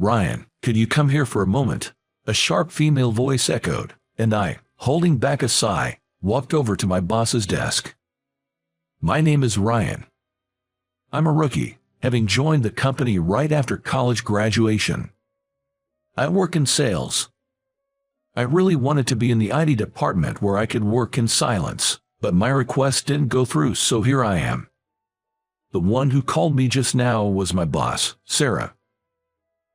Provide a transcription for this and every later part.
Ryan, could you come here for a moment? A sharp female voice echoed, and I, holding back a sigh, walked over to my boss's desk. My name is Ryan. I'm a rookie, having joined the company right after college graduation. I work in sales. I really wanted to be in the IT department where I could work in silence, but my request didn't go through, so here I am. The one who called me just now was my boss, Sarah.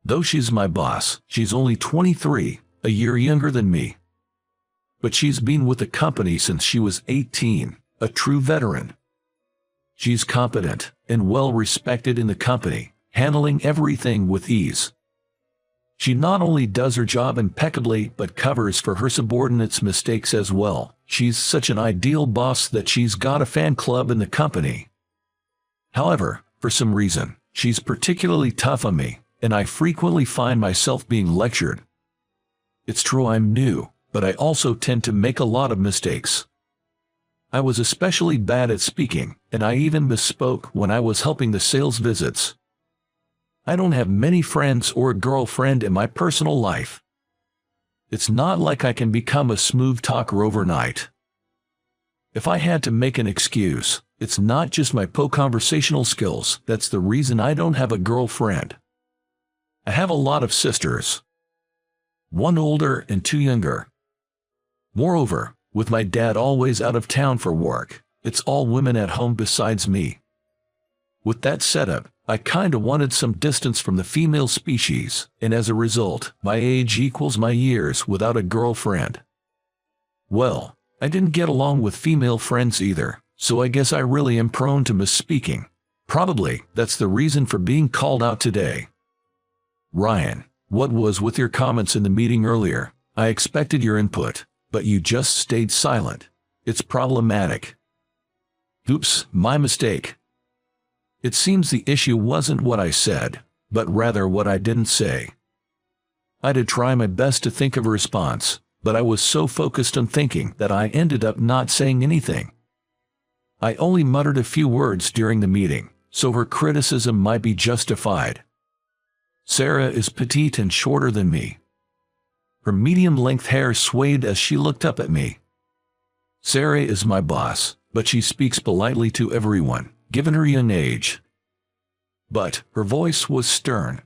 Though she's my boss, she's only 23, a year younger than me. But she's been with the company since she was 18, a true veteran. She's competent and well respected in the company, handling everything with ease. She not only does her job impeccably but covers for her subordinates' mistakes as well. She's such an ideal boss that she's got a fan club in the company. However, for some reason, she's particularly tough on me, and I frequently find myself being lectured. It's true I'm new, but I also tend to make a lot of mistakes. I was especially bad at speaking, and I even misspoke when I was helping the sales visits. I don't have many friends or a girlfriend in my personal life. It's not like I can become a smooth talker overnight. If I had to make an excuse, it's not just my poor conversational skills that's the reason I don't have a girlfriend. I have a lot of sisters. One older and two younger. Moreover, with my dad always out of town for work, it's all women at home besides me. With that setup, I kinda wanted some distance from the female species, and as a result, my age equals my years without a girlfriend. Well, I didn't get along with female friends either, so I guess I really am prone to misspeaking. Probably, that's the reason for being called out today. Ryan, what was with your comments in the meeting earlier? I expected your input, but you just stayed silent. It's problematic. Oops, my mistake. It seems the issue wasn't what I said, but rather what I didn't say. I did try my best to think of a response, but I was so focused on thinking that I ended up not saying anything. I only muttered a few words during the meeting, so her criticism might be justified. Sarah is petite and shorter than me. Her medium-length hair swayed as she looked up at me. Sarah is my boss, but she speaks politely to everyone, given her young age. But her voice was stern.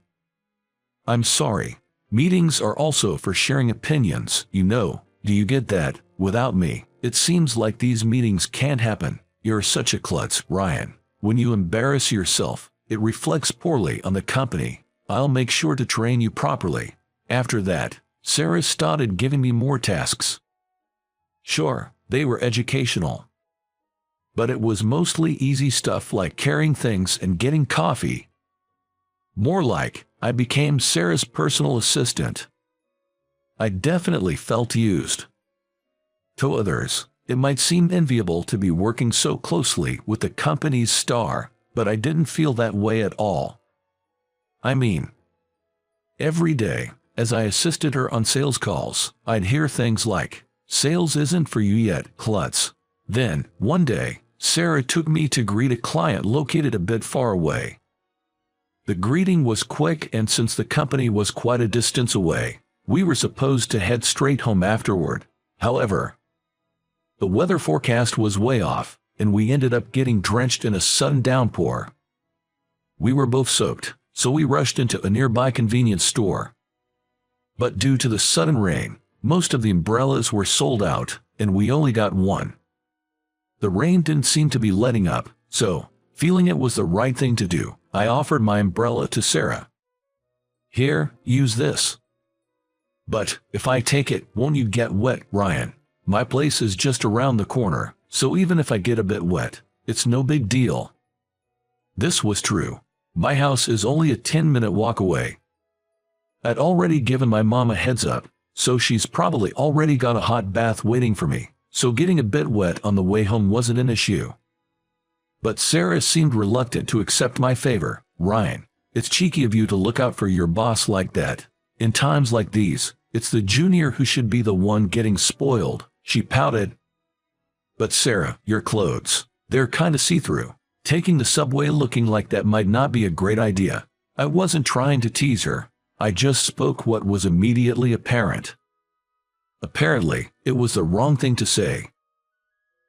I'm sorry. Meetings are also for sharing opinions, you know. Do you get that? Without me, it seems like these meetings can't happen. You're such a klutz, Ryan. When you embarrass yourself, it reflects poorly on the company. I'll make sure to train you properly. After that, Sarah started giving me more tasks. Sure, they were educational. But it was mostly easy stuff like carrying things and getting coffee. More like, I became Sarah's personal assistant. I definitely felt used. To others, it might seem enviable to be working so closely with the company's star, but I didn't feel that way at all. I mean, every day, as I assisted her on sales calls, I'd hear things like, "Sales isn't for you yet, klutz." Then, one day, Sarah took me to greet a client located a bit far away. The greeting was quick, and since the company was quite a distance away, we were supposed to head straight home afterward. However, the weather forecast was way off, and we ended up getting drenched in a sudden downpour. We were both soaked, so we rushed into a nearby convenience store. But due to the sudden rain, most of the umbrellas were sold out, and we only got one. The rain didn't seem to be letting up, so, feeling it was the right thing to do, I offered my umbrella to Sarah. Here, use this. But, if I take it, won't you get wet, Ryan? My place is just around the corner, so even if I get a bit wet, it's no big deal. This was true. My house is only a 10-minute walk away. I'd already given my mom a heads up, so she's probably already got a hot bath waiting for me, so getting a bit wet on the way home wasn't an issue. But Sarah seemed reluctant to accept my favor. Ryan, it's cheeky of you to look out for your boss like that. In times like these, it's the junior who should be the one getting spoiled, she pouted. But Sarah, your clothes, they're kinda see-through. Taking the subway looking like that might not be a great idea. I wasn't trying to tease her. I just spoke what was immediately apparent. Apparently, it was the wrong thing to say.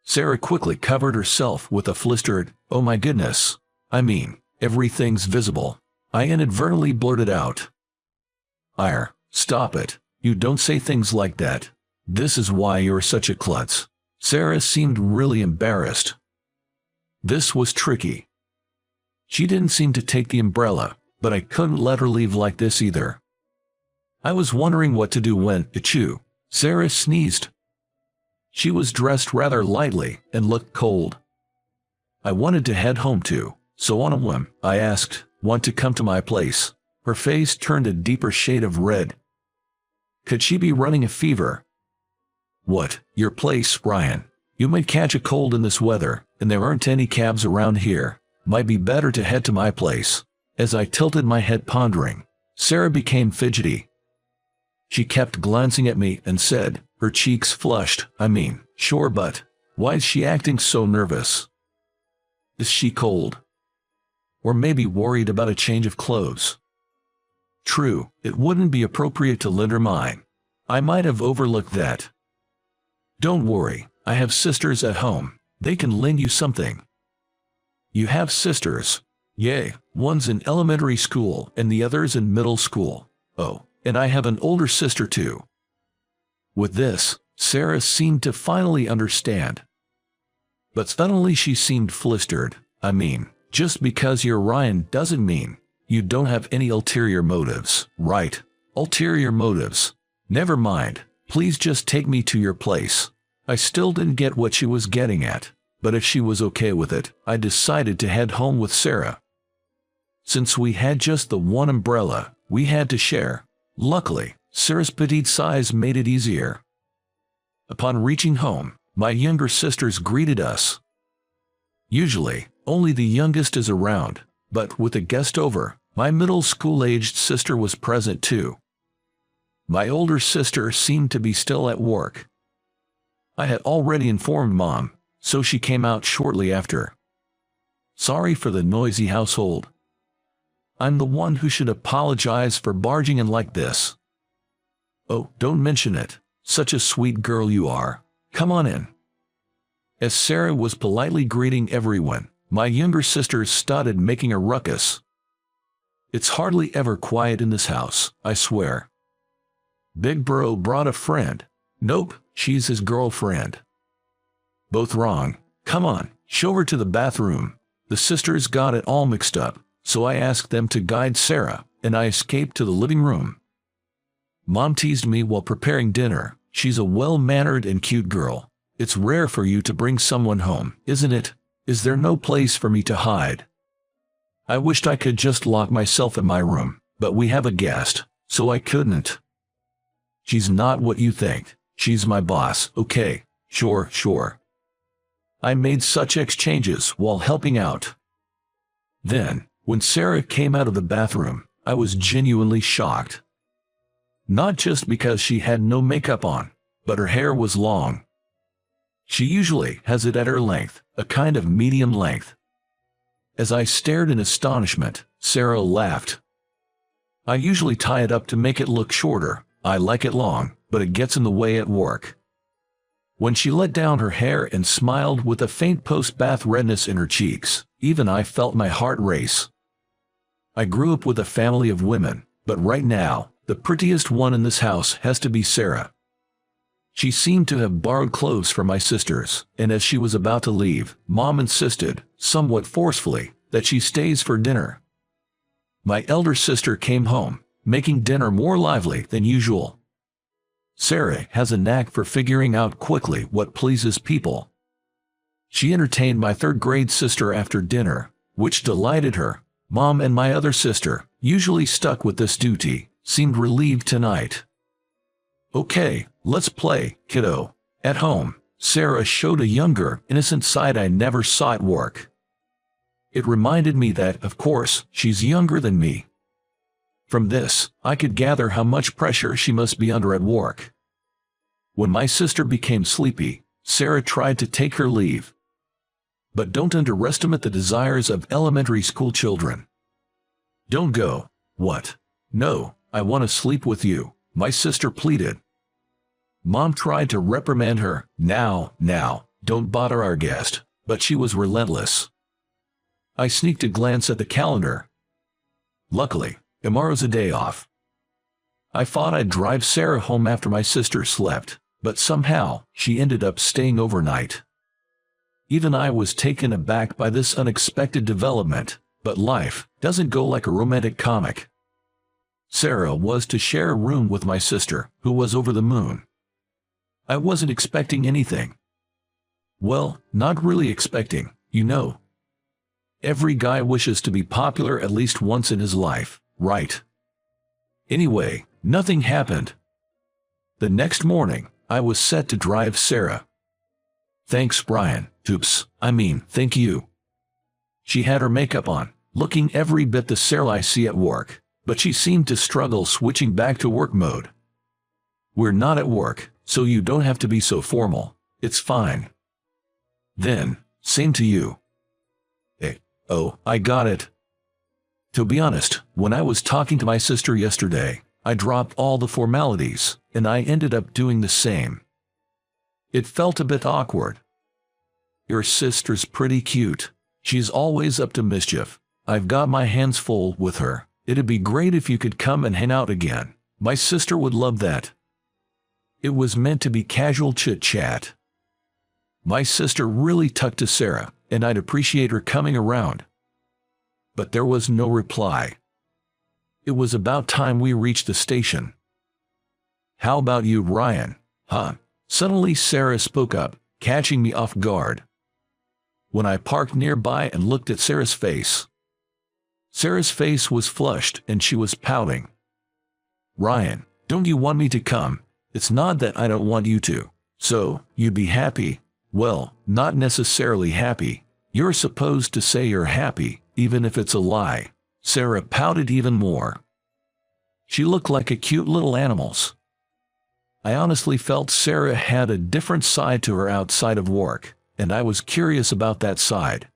Sarah quickly covered herself with a flustered, "Oh my goodness. I mean, everything's visible." I inadvertently blurted out. "Ire, stop it. You don't say things like that. This is why you're such a klutz." Sarah seemed really embarrassed. This was tricky. She didn't seem to take the umbrella, but I couldn't let her leave like this either. I was wondering what to do when, achoo, Sarah sneezed. She was dressed rather lightly and looked cold. I wanted to head home too, so on a whim, I asked, "Want to come to my place?" Her face turned a deeper shade of red. Could she be running a fever? "What, your place, Ryan? You might catch a cold in this weather, and there aren't any cabs around here. Might be better to head to my place." As I tilted my head pondering, Sarah became fidgety. She kept glancing at me and said, her cheeks flushed, "I mean, sure, but why is she acting so nervous? Is she cold? Or maybe worried about a change of clothes?" True, it wouldn't be appropriate to lend her mine. I might have overlooked that. "Don't worry, I have sisters at home. They can lend you something." "You have sisters?" "Yay, one's in elementary school and the other's in middle school. Oh, and I have an older sister too." With this, Sarah seemed to finally understand. But suddenly she seemed flustered. "I mean, just because you're Ryan doesn't mean you don't have any ulterior motives, right?" "Ulterior motives? Never mind. Please just take me to your place." I still didn't get what she was getting at, but if she was okay with it, I decided to head home with Sarah. Since we had just the one umbrella, we had to share. Luckily, Sarah's petite size made it easier. Upon reaching home, my younger sisters greeted us. Usually, only the youngest is around, but with a guest over, my middle school-aged sister was present too. My older sister seemed to be still at work. I had already informed Mom, so she came out shortly after. "Sorry for the noisy household. I'm the one who should apologize for barging in like this." "Oh, don't mention it. Such a sweet girl you are. Come on in." As Sarah was politely greeting everyone, my younger sisters started making a ruckus. It's hardly ever quiet in this house, I swear. "Big bro brought a friend." "Nope, she's his girlfriend." "Both wrong. Come on, show her to the bathroom." The sisters got it all mixed up, so I asked them to guide Sarah, and I escaped to the living room. Mom teased me while preparing dinner. "She's a well-mannered and cute girl. It's rare for you to bring someone home, isn't it? Is there no place for me to hide?" I wished I could just lock myself in my room, but we have a guest, so I couldn't. "She's not what you think. She's my boss, okay? Sure. I made such exchanges while helping out. Then, when Sarah came out of the bathroom, I was genuinely shocked. Not just because she had no makeup on, but her hair was long. She usually has it at her length, a kind of medium length. As I stared in astonishment, Sarah laughed. "I usually tie it up to make it look shorter. I like it long, but it gets in the way at work." When she let down her hair and smiled with a faint post-bath redness in her cheeks, even I felt my heart race. I grew up with a family of women, but right now, the prettiest one in this house has to be Sarah. She seemed to have borrowed clothes from my sisters, and as she was about to leave, Mom insisted, somewhat forcefully, that she stays for dinner. My elder sister came home, making dinner more lively than usual. Sarah has a knack for figuring out quickly what pleases people. She entertained my third-grade sister after dinner, which delighted her. Mom and my other sister, usually stuck with this duty, seemed relieved tonight. "Okay, let's play, kiddo." At home, Sarah showed a younger, innocent side I never saw at work. It reminded me that, of course, she's younger than me. From this, I could gather how much pressure she must be under at work. When my sister became sleepy, Sarah tried to take her leave. But don't underestimate the desires of elementary school children. "Don't go." "What? No, I want to sleep with you, my sister pleaded. Mom tried to reprimand her. Now, don't bother our guest, but she was relentless. I sneaked a glance at the calendar. Luckily, tomorrow's a day off. I thought I'd drive Sarah home after my sister slept, but somehow she ended up staying overnight. Even I was taken aback by this unexpected development, but life doesn't go like a romantic comic. Sarah was to share a room with my sister, who was over the moon. I wasn't expecting anything. Well, not really expecting, you know. Every guy wishes to be popular at least once in his life, right? Anyway, nothing happened. The next morning, I was set to drive Sarah. Thanks, Brian. Thank you. She had her makeup on, looking every bit the Sarah I see at work, but she seemed to struggle switching back to work mode. We're not at work, so you don't have to be so formal. It's fine. Then, same to you. Oh, I got it. To be honest, when I was talking to my sister yesterday, I dropped all the formalities, and I ended up doing the same. It felt a bit awkward. Your sister's pretty cute. She's always up to mischief. I've got my hands full with her. It'd be great if you could come and hang out again. My sister would love that. It was meant to be casual chit-chat. My sister really tucked to Sarah, and I'd appreciate her coming around. But there was no reply. It was about time we reached the station. How about you, Ryan? Huh? Suddenly Sarah spoke up, catching me off guard. When I parked nearby and looked at Sarah's face was flushed and she was pouting. Ryan, don't you want me to come? It's not that I don't want you to. So, you'd be happy? Well, not necessarily happy. You're supposed to say you're happy, even if it's a lie. Sarah pouted even more. She looked like a cute little animal. I honestly felt Sarah had a different side to her outside of work, and I was curious about that side.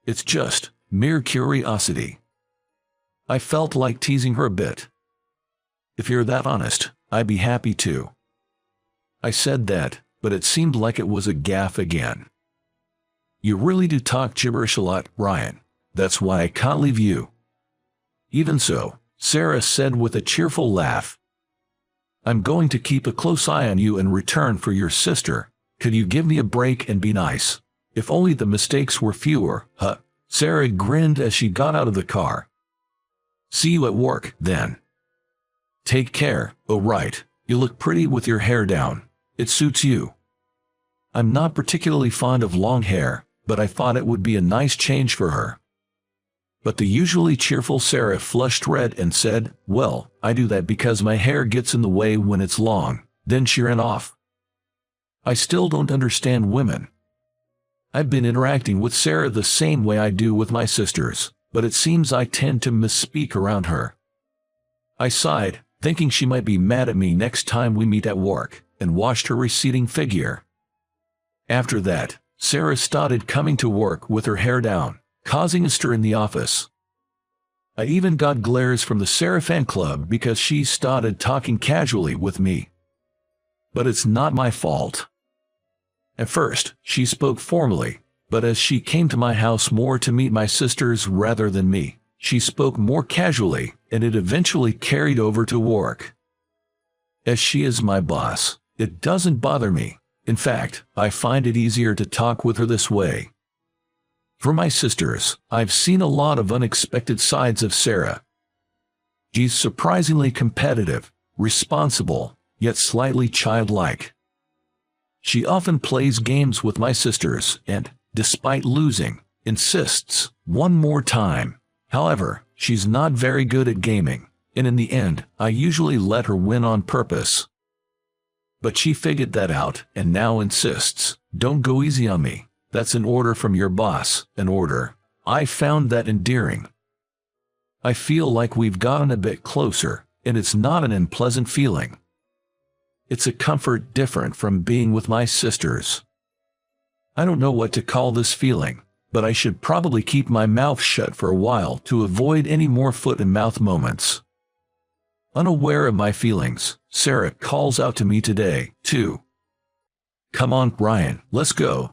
It's just mere curiosity. I felt like teasing her a bit. If you're that honest, I'd be happy to. I said that, but it seemed like it was a gaffe again. You really do talk gibberish a lot, Ryan. That's why I can't leave you. Even so, Sarah said with a cheerful laugh. I'm going to keep a close eye on you in return for your sister. Could you give me a break and be nice? If only the mistakes were fewer, huh? Sarah grinned as she got out of the car. See you at work, then. Take care. Oh right, you look pretty with your hair down. It suits you. I'm not particularly fond of long hair, but I thought it would be a nice change for her. But the usually cheerful Sarah flushed red and said, well, I do that because my hair gets in the way when it's long. Then she ran off. I still don't understand women. I've been interacting with Sarah the same way I do with my sisters, but it seems I tend to misspeak around her. I sighed, thinking she might be mad at me next time we meet at work, and watched her receding figure. After that, Sarah started coming to work with her hair down, causing a stir in the office. I even got glares from the Sarah fan club because she started talking casually with me. But it's not my fault. At first, she spoke formally, but as she came to my house more to meet my sisters rather than me, she spoke more casually, and it eventually carried over to work. As she is my boss, it doesn't bother me. In fact, I find it easier to talk with her this way. For my sisters, I've seen a lot of unexpected sides of Sarah. She's surprisingly competitive, responsible, yet slightly childlike. She often plays games with my sisters and, despite losing, insists one more time. However, she's not very good at gaming, and in the end, I usually let her win on purpose. But she figured that out and now insists, don't go easy on me. That's an order from your boss, an order. I found that endearing. I feel like we've gotten a bit closer, and it's not an unpleasant feeling. It's a comfort different from being with my sisters. I don't know what to call this feeling, but I should probably keep my mouth shut for a while to avoid any more foot-and-mouth moments. Unaware of my feelings, Sarah calls out to me today, too. Come on, Ryan, let's go.